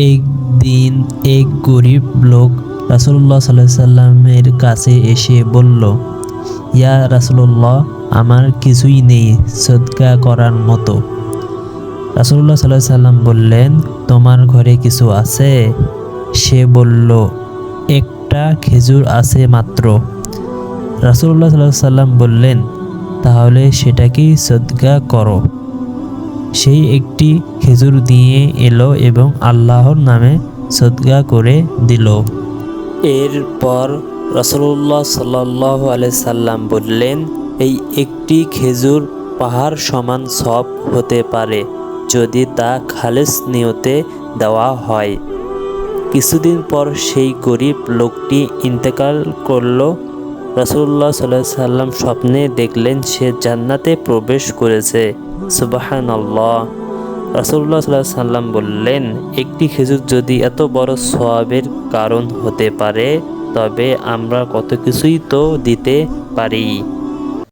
একদিন এক গরিব লোক রাসূলুল্লাহ সাল্লাল্লাহু আলাইহি সাল্লামের কাছে এসে বলল, ইয়া রাসূলুল্লাহ, আমার কিছুই নেই সদকা করার মতো। রাসূলুল্লাহ সাল্লাল্লাহু আলাইহি সাল্লাম বললেন, তোমার ঘরে কিছু আছে? সে বলল, একটা খেজুর আছে মাত্র। রাসূলুল্লাহ সাল্লাল্লাহু আলাইহি সাল্লাম বললেন, তাহলে সেটাকেই সদকা করো। সেই একটি খেজুর দিয়ে এলো এবং আল্লাহর নামে সদকা করে দিল। এরপর রাসূলুল্লাহ সাল্লাল্লাহু আলাইহি সাল্লাম বললেন, এই একটি খেজুর পাহাড় সমান সওয়াব হতে পারে যদি তা খালেস নিয়তে দেওয়া হয়। কিছুদিন পর সেই গরিব লোকটি ইন্তেকাল করল। রাসূলুল্লাহ সাল্লাল্লাহু আলাইহি সাল্লাম স্বপ্নে দেখলেন সে জান্নাতে প্রবেশ করেছে। সুবহানাল্লাহ। রাসূলুল্লাহ সাল্লাল্লাহু আলাইহি সাল্লাম বললেন, একটি খেজুর যদি এত বড় সওয়াবের কারণ হতে পারে তবে আমরা কত কিছুই তো দিতে পারি।